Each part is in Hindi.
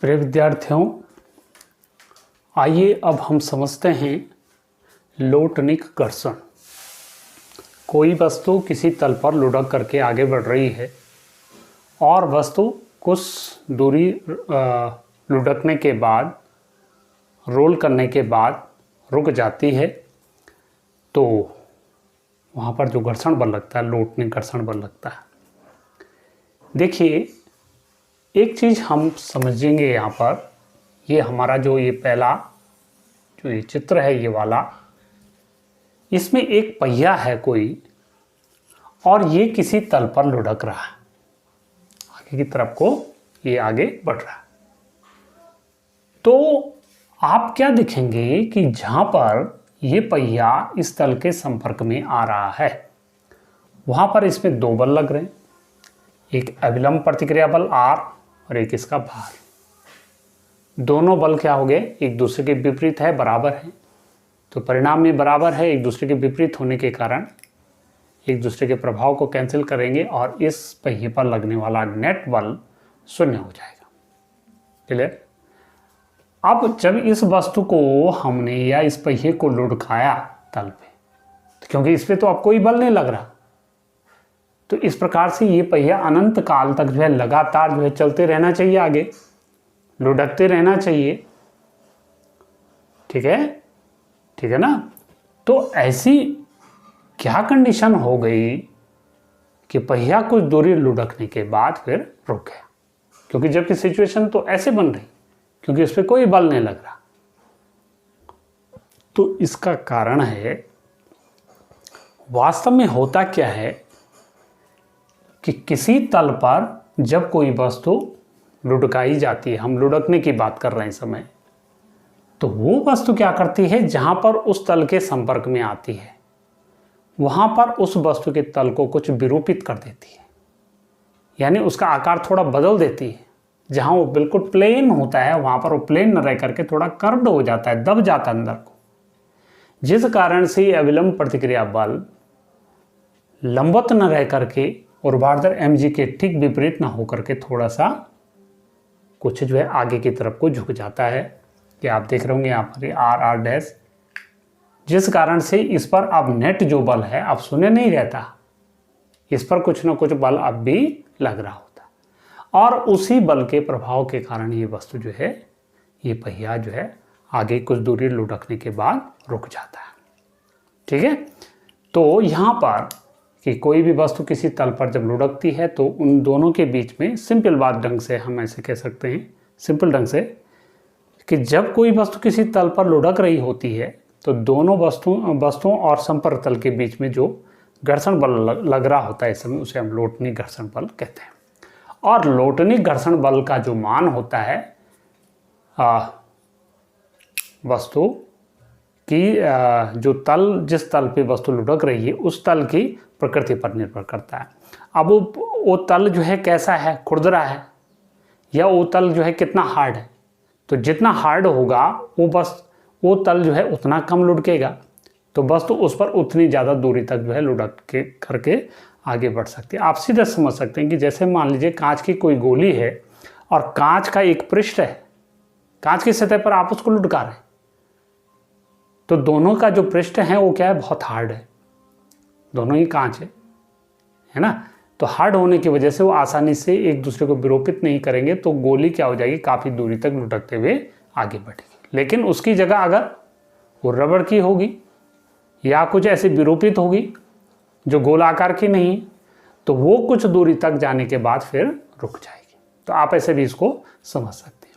प्रिय विद्यार्थियों, आइए अब हम समझते हैं लोटनिक घर्षण। कोई वस्तु किसी तल पर लुढ़क करके आगे बढ़ रही है और वस्तु कुछ दूरी लुढ़कने के बाद, रोल करने के बाद रुक जाती है, तो वहाँ पर जो घर्षण बल लगता है, लोटनिक घर्षण बल लगता है। देखिए, एक चीज़ हम समझेंगे यहाँ पर, ये हमारा जो ये पहला जो ये चित्र है, ये वाला, इसमें एक पहिया है कोई, और ये किसी तल पर लुढ़क रहा है, आगे की तरफ को ये आगे बढ़ रहा है। तो आप क्या देखेंगे कि जहाँ पर ये पहिया इस तल के संपर्क में आ रहा है, वहाँ पर इसमें दो बल लग रहे हैं, एक अविलंब प्रतिक्रिया बल R और एक इसका भार। दोनों बल क्या हो गए, एक दूसरे के विपरीत है, बराबर है, तो परिणाम में बराबर है। एक दूसरे के विपरीत होने के कारण एक दूसरे के प्रभाव को कैंसिल करेंगे और इस पहिए पर लगने वाला नेट बल शून्य हो जाएगा। क्लियर? अब जब इस वस्तु को हमने या इस पहिए को लुढ़काया तल पे, तो क्योंकि इस पे तो अब कोई बल नहीं लग रहा, तो इस प्रकार से ये पहिया अनंत काल तक जो है लगातार जो है चलते रहना चाहिए, आगे लुढ़कते रहना चाहिए। ठीक है ना? तो ऐसी क्या कंडीशन हो गई कि पहिया कुछ दूरी लुढ़कने के बाद फिर रुक गया, क्योंकि जबकि सिचुएशन तो ऐसे बन रही, क्योंकि इस पर कोई बल नहीं लग रहा। तो इसका कारण है, वास्तव में होता क्या है कि किसी तल पर जब कोई वस्तु लुढ़काई जाती है, हम लुढ़कने की बात कर रहे हैं समय, तो वो वस्तु क्या करती है, जहां पर उस तल के संपर्क में आती है, वहां पर उस वस्तु के तल को कुछ विरूपित कर देती है, यानी उसका आकार थोड़ा बदल देती है। जहां वो बिल्कुल प्लेन होता है, वहां पर वो प्लेन न रह करके थोड़ा कर्व्ड हो जाता है, दब जाता है अंदर को, जिस कारण से अविलंब प्रतिक्रिया बल लंबवत न रह करके ऊर्ध्वाधर mg के ठीक विपरीत न होकर के थोड़ा सा कुछ जो है आगे की तरफ को झुक जाता है, कि आप देख रहे होंगे यहाँ पर R डैश, जिस कारण से इस पर अब नेट जो बल है अब शून्य नहीं रहता, इस पर कुछ ना कुछ बल अब भी लग रहा होता, और उसी बल के प्रभाव के कारण ये वस्तु जो है, ये पहिया जो है आगे कुछ दूरी लुढ़कने के बाद रुक जाता है। ठीक है? तो यहाँ पर कि कोई भी वस्तु किसी तल पर जब लुढ़कती है, तो उन दोनों के बीच में सिंपल बात ढंग से हम ऐसे कह सकते हैं, सिंपल ढंग से, कि जब कोई वस्तु किसी तल पर लुढ़क रही होती है, तो दोनों वस्तुओं और संपर्क तल के बीच में जो घर्षण बल लग रहा होता है, इस समय उसे हम लोटनिक घर्षण बल कहते हैं। और लोटनिक घर्षण बल का जो मान होता है वस्तु की जो तल, जिस तल पे वस्तु लुढ़क रही है, उस तल की प्रकृति पर निर्भर करता है। अब वो तल जो है कैसा है, खुरदरा है, या वो तल जो है कितना हार्ड है, तो जितना हार्ड होगा वो तल जो है उतना कम लुढ़केगा, तो वस्तु उस पर उतनी ज़्यादा दूरी तक जो है लुढ़क के करके आगे बढ़ सकती है। आप सीधे समझ सकते हैं कि जैसे मान लीजिए कांच की कोई गोली है और कांच का एक पृष्ठ है, कांच की सतह पर आप उसको लुढ़का रहे हैं, तो दोनों का जो पृष्ठ है वो क्या है, बहुत हार्ड है, दोनों ही कांच है ना। तो हार्ड होने की वजह से वो आसानी से एक दूसरे को विरूपित नहीं करेंगे, तो गोली क्या हो जाएगी, काफ़ी दूरी तक लुढ़कते हुए आगे बढ़ेगी। लेकिन उसकी जगह अगर वो रबड़ की होगी या कुछ ऐसी विरूपित होगी जो गोलाकार की नहीं, तो वो कुछ दूरी तक जाने के बाद फिर रुक जाएगी। तो आप ऐसे भी इसको समझ सकते हैं।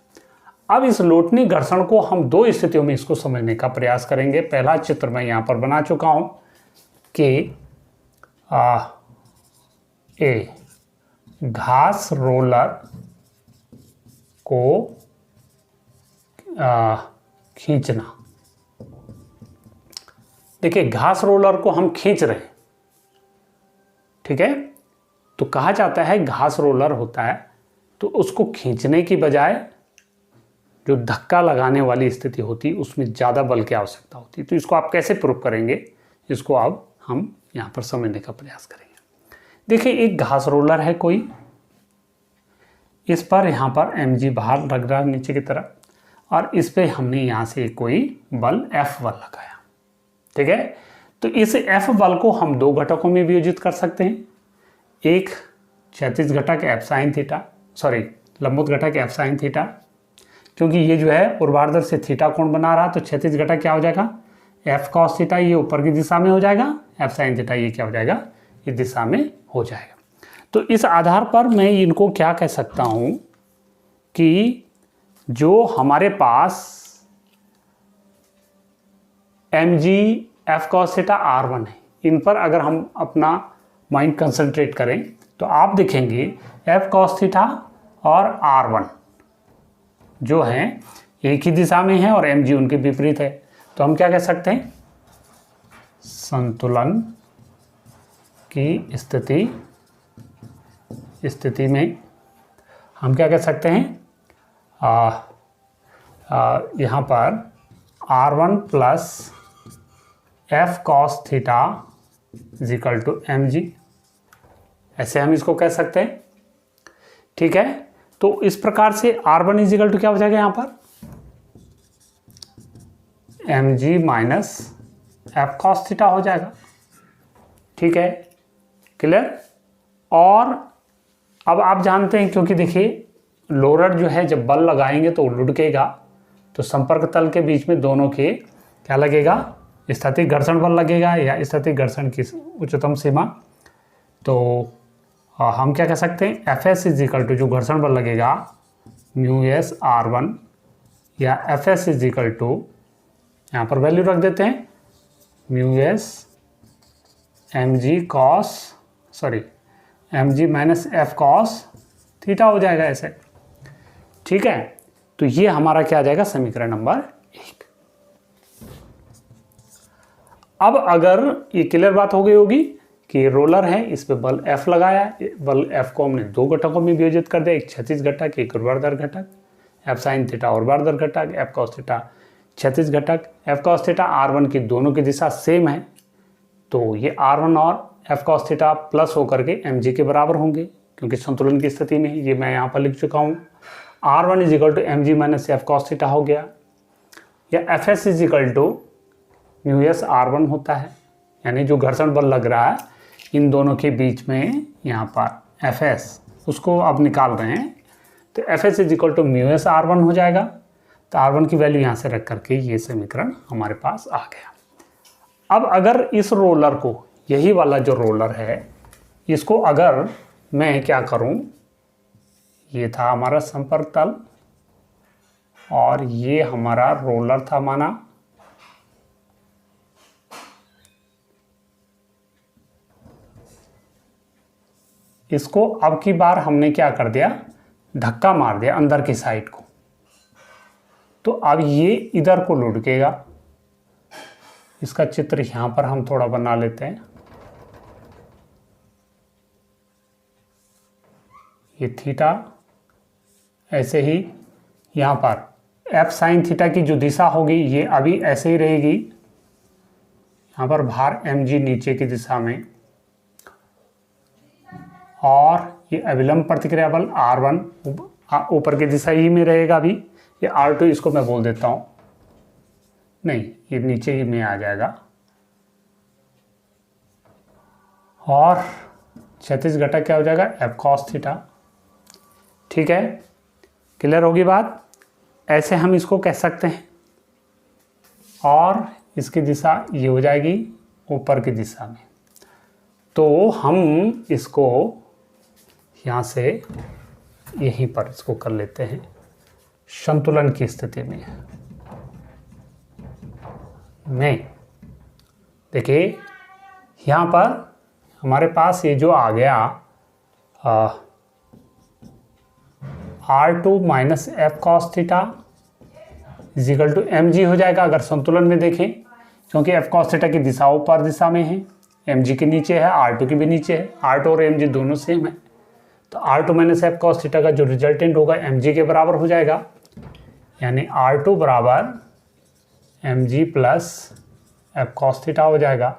अब इस लोटनिक घर्षण को हम दो स्थितियों में इसको समझने का प्रयास करेंगे। पहला चित्र मैं यहाँ पर बना चुका हूँ कि घास रोलर को खींचना। देखिए, घास रोलर को हम खींच रहे हैं, ठीक है, तो कहा जाता है घास रोलर होता है, तो उसको खींचने की बजाय जो धक्का लगाने वाली स्थिति होती है उसमें ज़्यादा बल की आवश्यकता होती है। तो इसको आप कैसे प्रूव करेंगे, इसको अब हम यहाँ पर समझने का प्रयास करेंगे। देखिए, एक घास रोलर है कोई, इस पर यहाँ पर mg बाहर लग रहा है नीचे की तरफ, और इस पे हमने यहाँ से कोई बल F बल लगाया। ठीक है, तो इस F बल को हम दो घटकों में वियोजित कर सकते हैं। एक क्षैतिज घटक F sin थीटा, सॉरी लंबवत घटक F sin थीटा, क्योंकि ये जो है ऊर्ध्वाधर से थीटा कोण बना रहा, तो क्षैतिज घटक क्या हो जाएगा F cos थीटा, ये ऊपर की दिशा में हो जाएगा, F sin थीटा ये क्या हो जाएगा, इस दिशा में हो जाएगा। तो इस आधार पर मैं इनको क्या कह सकता हूँ कि जो हमारे पास mg F cos theta R1 है, इन पर अगर हम अपना माइंड कंसंट्रेट करें तो आप देखेंगे F cos थीटा और R1 जो हैं एक ही दिशा में है और mg उनके विपरीत है। तो हम क्या कह सकते हैं, संतुलन की स्थिति में हम क्या कह सकते हैं, यहाँ पर R1 plus F cos theta is equal to mg, ऐसे हम इसको कह सकते हैं। ठीक है, तो इस प्रकार से R1 इज इक्वल टू क्या हो जाएगा यहाँ पर mg minus F cos theta हो जाएगा। ठीक है, क्लियर। और अब आप जानते हैं, क्योंकि देखिए लोरर जो है जब बल लगाएंगे तो लुढ़केगा, तो संपर्क तल के बीच में दोनों के क्या लगेगा, स्थैतिक घर्षण बल लगेगा या स्थैतिक घर्षण की उच्चतम सीमा। तो हम क्या कह सकते हैं, Fs इज इक्वल टू जो घर्षण बल लगेगा म्यू एस R1 या Fs इज इक्वल टू यहाँ पर वैल्यू रख देते हैं mu S mg minus F cos theta हो जाएगा ऐसे। ठीक है, तो ये हमारा क्या आ जाएगा, समीकरण नंबर 1। अब अगर ये क्लियर बात हो गई होगी कि रोलर है, इस पे बल F लगाया, बल F को हमने दो घटकों में विभाजित कर दिया, एक क्षैतिज घटक एक ऊर्ध्वाधर घटक, F sin थीटा ऊर्ध्वाधर घटक, F cos थीटा क्षैतिज घटक। F cos थीटा R1 की दोनों की दिशा सेम है, तो ये R1 और F cos थीटा प्लस होकर के mg के बराबर होंगे, क्योंकि संतुलन की स्थिति में ये मैं यहाँ पर लिख चुका हूँ। R1 is equal to mg minus F cos theta हो गया, या Fs is equal to mu S R1 होता है, यानी जो घर्षण बल लग रहा है इन दोनों के बीच में यहाँ पर Fs, उसको अब निकाल रहे हैं, तो Fs is equal to mu S R1 हो जाएगा। तो R1 की वैल्यू यहाँ से रख करके ये समीकरण हमारे पास आ गया। अब अगर इस रोलर को, यही वाला जो रोलर है, इसको अगर मैं क्या करूं, ये था हमारा संपर्क तल और ये हमारा रोलर था माना, इसको अब की बार हमने क्या कर दिया, धक्का मार दिया अंदर की साइड को, तो अब ये इधर को लुढ़केगा। इसका चित्र यहाँ पर हम थोड़ा बना लेते हैं। ये थीटा, ऐसे ही यहाँ पर F sin थीटा की जो दिशा होगी ये अभी ऐसे ही रहेगी, यहाँ पर भार mg नीचे की दिशा में, और ये अविलंब प्रतिक्रिया बल R1 ऊपर की दिशा ही में रहेगा। अभी ये R2 इसको मैं बोल देता हूँ, नहीं ये नीचे ही में आ जाएगा, और क्षैतिज घटक क्या हो जाएगा F cos थीटा। ठीक है, क्लियर होगी बात। ऐसे हम इसको कह सकते हैं, और इसकी दिशा ये हो जाएगी ऊपर की दिशा में। तो हम इसको यहाँ से यहीं पर इसको कर लेते हैं संतुलन की स्थिति में। देखिए यहाँ पर हमारे पास ये जो आ गया R2 minus F cos theta is equal to mg हो जाएगा अगर संतुलन में देखें, क्योंकि F cos थीटा की दिशा ऊपर दिशा में है, mg के नीचे है, R2 के भी नीचे है, R2 और mg दोनों सेम है। तो R2 minus F cos theta का जो रिजल्टेंट होगा mg के बराबर हो जाएगा, यानी R2 बराबर mg plus F cos theta हो जाएगा।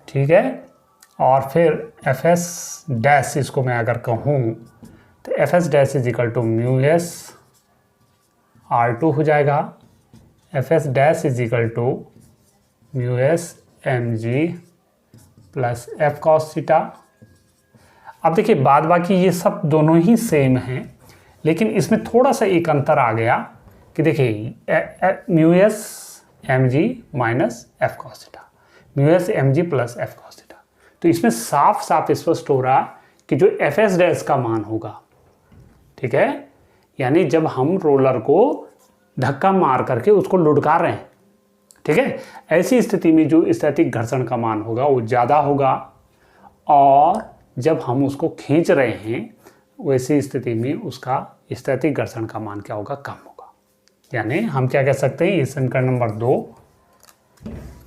ठीक है, और फिर एफ एस डैश इसको मैं अगर कहूँ तो F S dash is equal to mu S R2 हो जाएगा। F S dash is equal to mu S M G plus F cos theta. अब देखिए बाद बाकी ये सब दोनों ही सेम हैं, लेकिन इसमें थोड़ा सा एक अंतर आ गया कि देखिए mu S M G minus F cos theta, mu S M G plus F cos theta. तो इसमें साफ साफ स्पष्ट हो रहा कि जो एफ एस डैश का मान होगा, ठीक है, यानी जब हम रोलर को धक्का मार करके उसको लुढ़का रहे हैं, ठीक है, ऐसी स्थिति में जो स्थैतिक घर्षण का मान होगा वो ज़्यादा होगा, और जब हम उसको खींच रहे हैं वैसी स्थिति में उसका स्थैतिक घर्षण का मान क्या होगा, कम होगा। यानी हम क्या कह सकते हैं, ये समीकरण नंबर 2,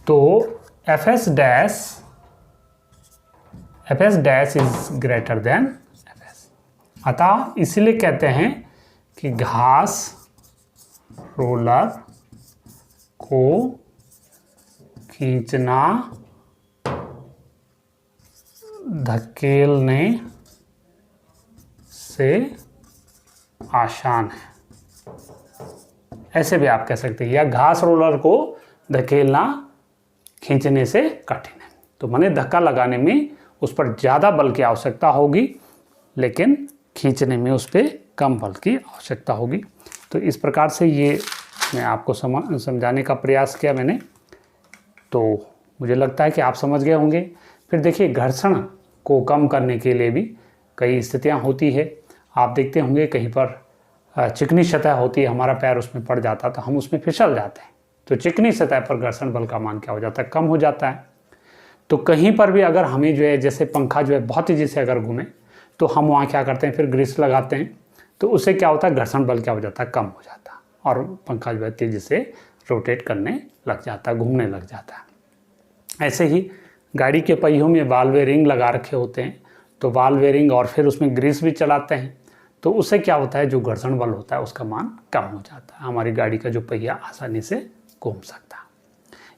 तो F S dash is greater than F S. अतः इसलिए कहते हैं कि घास रोलर को खींचना धकेलने से आसान है, ऐसे भी आप कह सकते हैं, या घास रोलर को धकेलना खींचने से कठिन है। तो माने धक्का लगाने में उस पर ज़्यादा बल की आवश्यकता होगी, लेकिन खींचने में उस पर कम बल की आवश्यकता होगी। तो इस प्रकार से ये मैं आपको समझाने का प्रयास किया मैंने, तो मुझे लगता है कि आप समझ गए होंगे। फिर देखिए घर्षण को कम करने के लिए भी कई स्थितियां होती है। आप देखते होंगे कहीं पर चिकनी सतह होती है, हमारा पैर उसमें पड़ जाता है तो हम उसमें फिसल जाते हैं, तो चिकनी सतह पर घर्षण बल का मान क्या हो जाता है, कम हो जाता है। तो कहीं पर भी अगर हमें जो है जैसे पंखा जो है बहुत तेज़ी से अगर घूमे तो हम वहाँ क्या करते हैं, फिर ग्रीस लगाते हैं, तो उससे क्या होता है, घर्षण बल क्या हो जाता है, कम हो जाता है, और पंखा जो है तेज़ी से रोटेट करने लग जाता है, घूमने लग जाता है। ऐसे ही गाड़ी के पहियों में बाल बेयरिंग लगा रखे होते हैं, तो बाल बेयरिंग और फिर उसमें ग्रीस भी चलाते हैं, तो उससे क्या होता है, जो घर्षण बल होता है उसका मान कम हो जाता है, हमारी गाड़ी का जो पहिया आसानी से घूम सकता है।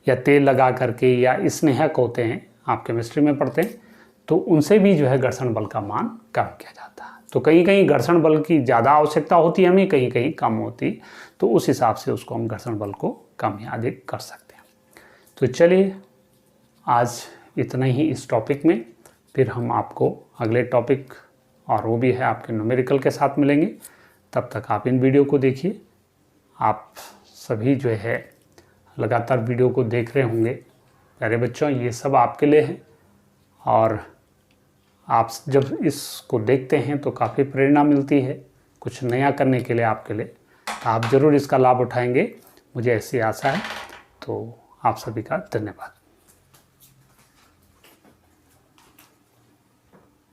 या तेल लगा करके, या स्नेहक होते हैं, आप केमिस्ट्री में पढ़ते हैं, तो उनसे भी जो है घर्षण बल का मान कम किया जाता है। तो कहीं कहीं घर्षण बल की ज़्यादा आवश्यकता होती है हमें, कहीं कहीं कम होती, तो उस हिसाब से उसको हम घर्षण बल को कम या अधिक कर सकते हैं। तो चलिए आज इतना ही इस टॉपिक में, फिर हम आपको अगले टॉपिक और वो भी है आपके न्यूमेरिकल के साथ मिलेंगे। तब तक आप इन वीडियो को देखिए। आप सभी जो है लगातार वीडियो को देख रहे होंगे। प्यारे बच्चों, ये सब आपके लिए है, और आप जब इसको देखते हैं तो काफ़ी प्रेरणा मिलती है कुछ नया करने के लिए आपके लिए। तो आप ज़रूर इसका लाभ उठाएंगे, मुझे ऐसी आशा है। तो आप सभी का धन्यवाद।